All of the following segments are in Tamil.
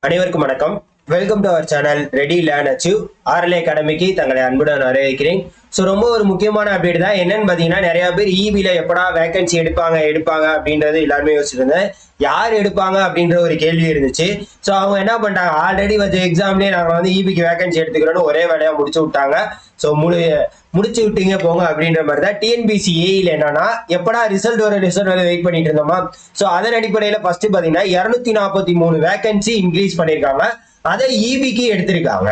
அனைவருக்கும் வணக்கம். Welcome to our channel ready learn achieve RLA அகாடமிக்கு தங்களை அன்புடன் வரவேற்கிறேன். ஸோ ரொம்ப ஒரு முக்கியமான அப்டேட் தான். என்னன்னு பார்த்தீங்கன்னா, நிறைய பேர் இபியில் எப்படா வேகன்சி எடுப்பாங்க அப்படின்றது எல்லாருமே யோசிச்சிருந்தேன். யார் எடுப்பாங்க அப்படின்ற ஒரு கேள்வி இருந்துச்சு. ஸோ அவங்க என்ன பண்ணிட்டாங்க, ஆல்ரெடி வச்ச எக்ஸாம்லேயே நாங்கள் வந்து இபிக்கு வேகன்சி எடுத்துக்கிறோன்னு ஒரே வேலையாக முடிச்சு விட்டாங்க. ஸோ முடிச்சு விட்டீங்க போங்க அப்படின்ற மாதிரி தான். டிஎன்பிசி ஏஇல என்னன்னா, எப்படா ரிசல்ட் வர வெயிட் பண்ணிட்டு இருந்தோமா. ஸோ அதன் அடிப்படையில் ஃபர்ஸ்ட் பார்த்தீங்கன்னா 243 வேகன்சி இன்க்ரீஸ் பண்ணியிருக்காங்க. அதை இபிக்கு எடுத்திருக்காங்க.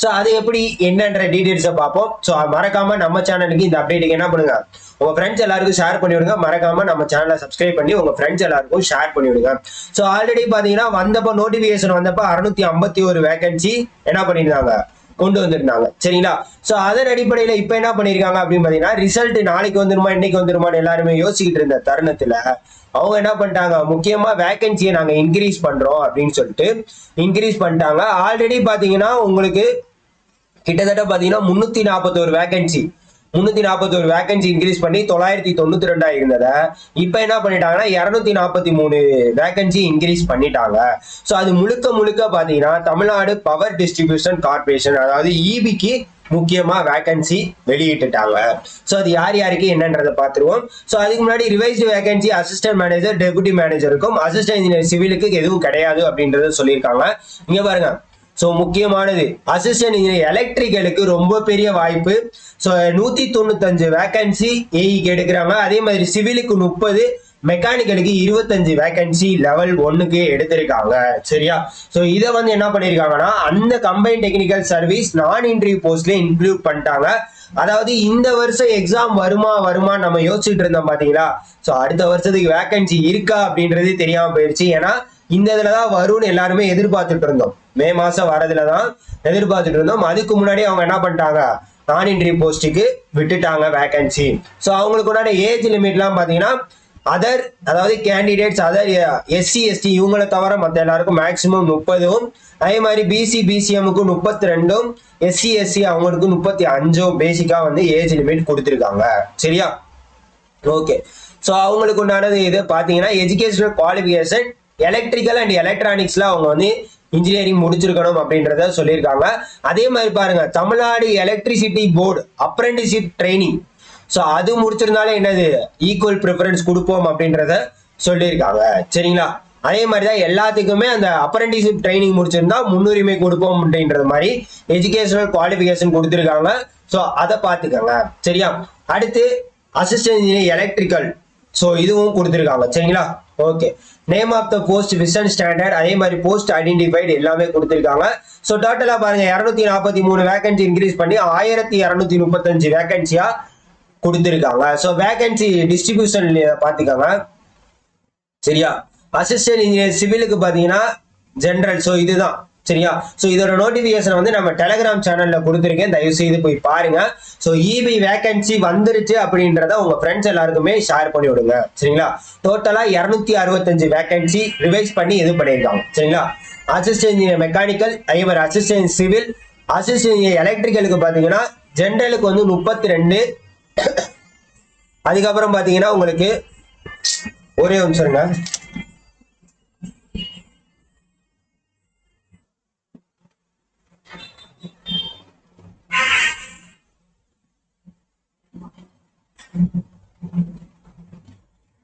ஸோ அது எப்படி என்னன்ற டீடைல்ஸை பார்ப்போம். ஸோ மறக்காம நம்ம சேனலுக்கு இந்த அப்டேட்டுக்கு என்ன பண்ணுங்க, உங்க ஃப்ரெண்ட்ஸ் எல்லாருக்கும் ஷேர் பண்ணி விடுங்க. மறக்காம நம்ம சேனலை சப்ஸ்கிரைப் பண்ணி உங்க ஃப்ரெண்ட்ஸ் எல்லாருக்கும் ஷேர் பண்ணி விடுங்க. ஸோ ஆல்ரெடி பாத்தீங்கன்னா வந்தப்போ நோட்டிபிகேஷன் வந்தப்போ 651 வேகன்சி என்ன பண்ணியிருந்தாங்க, கொண்டு வந்திருந்தாங்க. சரிங்களா. சோ அதன் அடிப்படையில இப்ப என்ன பண்ணிருக்காங்க அப்படின்னு பாத்தீங்கன்னா, ரிசல்ட் நாளைக்கு வந்துருமா இன்னைக்கு வந்துருமான்னு எல்லாருமே யோசிக்கிட்டு இருந்த தருணத்துல அவங்க என்ன பண்ணிட்டாங்க, முக்கியமா வேகன்சியை நாங்க இன்க்ரீஸ் பண்றோம் அப்படின்னு சொல்லிட்டு இன்க்ரீஸ் பண்ணிட்டாங்க. ஆல்ரெடி பாத்தீங்கன்னா உங்களுக்கு கிட்டத்தட்ட பாத்தீங்கன்னா 341 வேகன்சி இன்க்ரீஸ் பண்ணி 992 இருந்ததை இப்ப என்ன பண்ணிட்டாங்கன்னா 243 வேகன்சி இன்க்ரீஸ் பண்ணிட்டாங்க. ஸோ அது முழுக்க பாத்தீங்கன்னா தமிழ்நாடு பவர் டிஸ்ட்ரிபியூஷன் கார்பரேஷன், அதாவது இபிக்கு முக்கியமா வேகன்சி வெளியிட்டுட்டாங்க. ஸோ அது யார் யாருக்கு என்னன்றதை பார்த்துருவோம். ஸோ அதுக்கு முன்னாடி revised vacancy assistant manager, deputy மேனேஜருக்கும் அசிஸ்டன்ட் இன்ஜினியர் சிவிலுக்கு எதுவும் கிடையாது அப்படின்றத சொல்லியிருக்காங்க. இங்க பாருங்க. ஸோ முக்கியமானது அசிஸ்டன்ட் இன்ஜினியர் எலக்ட்ரிக்கலுக்கு ரொம்ப பெரிய வாய்ப்பு. ஸோ 195 வேகன்சி ஏஇக்கு எடுக்கிறாங்க. அதே மாதிரி சிவிலுக்கு 30, மெக்கானிக்கலுக்கு 25 வேகன்சி லெவல் 1க்கு எடுத்திருக்காங்க. சரியா. ஸோ இதை வந்து என்ன பண்ணியிருக்காங்கன்னா, அந்த கம்பைன் டெக்னிக்கல் சர்வீஸ் நான் இன்டர்வியூ போஸ்ட்ல இன்க்ளூட் பண்ணிட்டாங்க. அதாவது இந்த வருஷம் எக்ஸாம் வருமா நம்ம யோசிச்சுட்டு இருந்தோம் பாத்தீங்களா. ஸோ அடுத்த வருஷத்துக்கு வேகன்சி இருக்கா அப்படின்றது தெரியாம போயிடுச்சு. ஏன்னா இந்த இதுலதான் வரும்னு எல்லாருமே எதிர்பார்த்துட்டு இருந்தோம். மே மாசம் வரதுலதான் எதிர்பார்த்துட்டு இருந்தோம். அதுக்கு முன்னாடி அவங்க என்ன பண்ணிட்டாங்க, நான் இன்டர்வியூ போஸ்ட்டுக்கு விட்டுட்டாங்க வேகன்சி. ஸோ அவங்களுக்கு உண்டான ஏஜ் லிமிட்லாம் பாத்தீங்கன்னா அதர், அதாவது கேண்டிடேட்ஸ் அதர் எஸ்சி எஸ்டி இவங்களை தவிர மற்ற எல்லாருக்கும் மேக்சிமம் 30, அதே மாதிரி பிசி பிசிஎம்முக்கு 32, எஸ்சி எஸ்சி அவங்களுக்கு 35 பேசிக்கா வந்து ஏஜ் லிமிட் கொடுத்துருக்காங்க. சரியா. ஓகே. ஸோ அவங்களுக்கு உண்டானது இது பாத்தீங்கன்னா எஜுகேஷனல் குவாலிஃபிகேஷன் எலக்ட்ரிக்கல் அண்ட் எலக்ட்ரானிக்ஸ்ல அவங்க வந்து இன்ஜினியரிங் முடிச்சிருக்கணும் அப்படின்றத சொல்லியிருக்காங்க. அதே மாதிரி பாருங்க, Tamil Nadu electricity board apprenticeship training, so அது முடிச்சிருந்தாலே என்னது ஈக்குவல் ப்ரிஃபரன்ஸ் கொடுப்போம் அப்படின்றத சொல்லியிருக்காங்க. சரிங்களா. அதே மாதிரி தான் எல்லாத்துக்குமே அந்த அப்ரெண்டிஸ்ஷிப் ட்ரைனிங் முடிச்சிருந்தா முன்னுரிமை கொடுப்போம் அப்படின்றது மாதிரி எஜுகேஷனல் குவாலிஃபிகேஷன் கொடுத்துருக்காங்க. ஸோ அதை பார்த்துக்கோங்க. சரியா. அடுத்து அசிஸ்டன்ட் இன்ஜினியர் எலக்ட்ரிக்கல், ஸோ இதுவும் கொடுத்துருக்காங்க. சரிங்களா. Okay. Name of the post, vision standard, அதே மாதிரி போஸ்ட் ஐடென்டிஃபைடு எல்லாமே கொடுத்துருக்காங்க. ஸோ டோட்டலா பாருங்க 243 வேகன்சி இன்க்ரீஸ் பண்ணி 1235 வேகன்சியா கொடுத்துருக்காங்க. ஸோ வேகன்சி டிஸ்ட்ரிபியூஷன் பார்த்துக்கோங்க. சரியா. அசிஸ்டன்ட் இன்ஜினியர் சிவிலுக்கு பார்த்தீங்கன்னா ஜென்ரல், ஸோ இதுதான். சரியா. ஸோ இதோட நோட்டிபிகேஷன் வந்து நம்ம டெலிகிராம் சேனல்ல கொடுத்துருக்கேன், தயவு செய்து போய் பாருங்க. ஸோ இபி வேகன்சி வந்துருச்சு அப்படின்றத உங்க ஃப்ரெண்ட்ஸ் எல்லாருக்குமே ஷேர் பண்ணி விடுங்க. சரிங்களா. டோட்டலா 265 வேகன்சி ரிவைஸ் பண்ணி இது பண்ணியிருக்காங்க. சரிங்களா. அசிஸ்டன்ட் இன்ஜினியர் மெக்கானிக்கல், அதே மாதிரி அசிஸ்டன்ட் சிவில், அசிஸ்டன்ட் இன்ஜினியர் எலக்ட்ரிக்கலுக்கு பார்த்தீங்கன்னா ஜென்ரலுக்கு வந்து 32, அதுக்கப்புறம் பாத்தீங்கன்னா உங்களுக்கு ஒரே நிமிஷம்ங்க.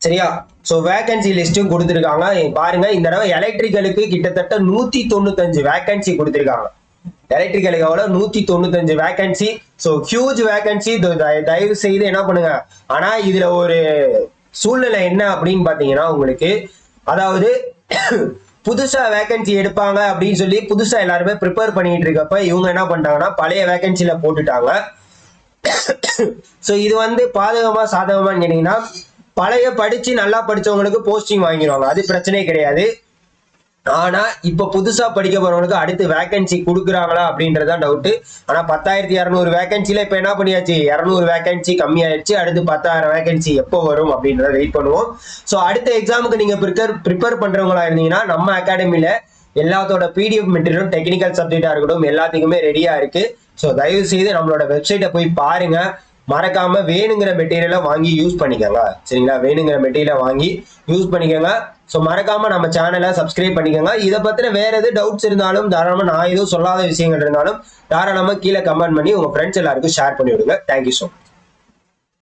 சரியா. சோ வேகன்சி லிஸ்டும் கொடுத்திருக்காங்க பாருங்க. இந்த தடவை எலக்ட்ரிக்கலுக்கு கிட்டத்தட்ட 195 வேகன்சி கொடுத்திருக்காங்க. எலக்ட்ரிக்கலுக்கு எவ்வளவு 195 வேகன்சி. So huge vacancy. தயவு செய்து என்ன பண்ணுங்க, ஆனா இதுல ஒரு சூழ்நிலை என்ன அப்படின்னு பாத்தீங்கன்னா, உங்களுக்கு அதாவது புதுசா வேகன்சி எடுப்பாங்க அப்படின்னு சொல்லி புதுசா எல்லாருமே ப்ரிப்பேர் பண்ணிட்டு இருக்கப்ப இவங்க என்ன பண்ணிட்டாங்கன்னா பழைய வேகன்சில போட்டுட்டாங்க. ஸோ இது வந்து பாதகமா சாதகமான்னு கேட்டீங்கன்னா, பழைய படிச்சு நல்லா படிச்சவங்களுக்கு போஸ்டிங் வாங்கிடுவாங்க, அது பிரச்சனையே கிடையாது. ஆனா இப்ப புதுசா படிக்க போறவங்களுக்கு அடுத்து வேகன்சி கொடுக்குறாங்களா அப்படின்றதான் டவுட். ஆனா 10,200 வேகன்சில இப்ப என்ன பண்ணியாச்சு, 200 வேகன்சி கம்மியாயிடுச்சு. அடுத்து 10,000 வேகன்சி எப்போ வரும் அப்படின்றத வெயிட் பண்ணுவோம். ஸோ அடுத்த எக்ஸாமுக்கு நீங்க ப்ரிப்பேர் பண்றவங்களா இருந்தீங்கன்னா நம்ம அகாடமில எல்லாத்தோட பிடிஎஃப் மெட்டீரியலும் டெக்னிக்கல் சப்ஜெக்டா இருக்கட்டும் எல்லாத்துக்குமே ரெடியா இருக்கு. ஸோ தயவு செய்து நம்மளோட வெப்சைட்டை போய் பாருங்க. மறக்காம வேணுங்கிற மெட்டீரியலை வாங்கி யூஸ் பண்ணிக்கோங்க. சரிங்களா. வேணுங்கிற மெட்டீரியலை வாங்கி யூஸ் பண்ணிக்கோங்க. ஸோ மறக்காம நம்ம சேனலை சப்ஸ்கிரைப் பண்ணிக்கோங்க. இதை பத்தின வேற எது டவுட்ஸ் இருந்தாலும் தாராளமா, நான் எதுவும் சொல்லாத விஷயங்கள் இருந்தாலும் தாராளமா கீழே கமெண்ட் பண்ணி உங்க ஃப்ரெண்ட்ஸ் எல்லாருக்கும் ஷேர் பண்ணி விடுங்க. Thank you so much.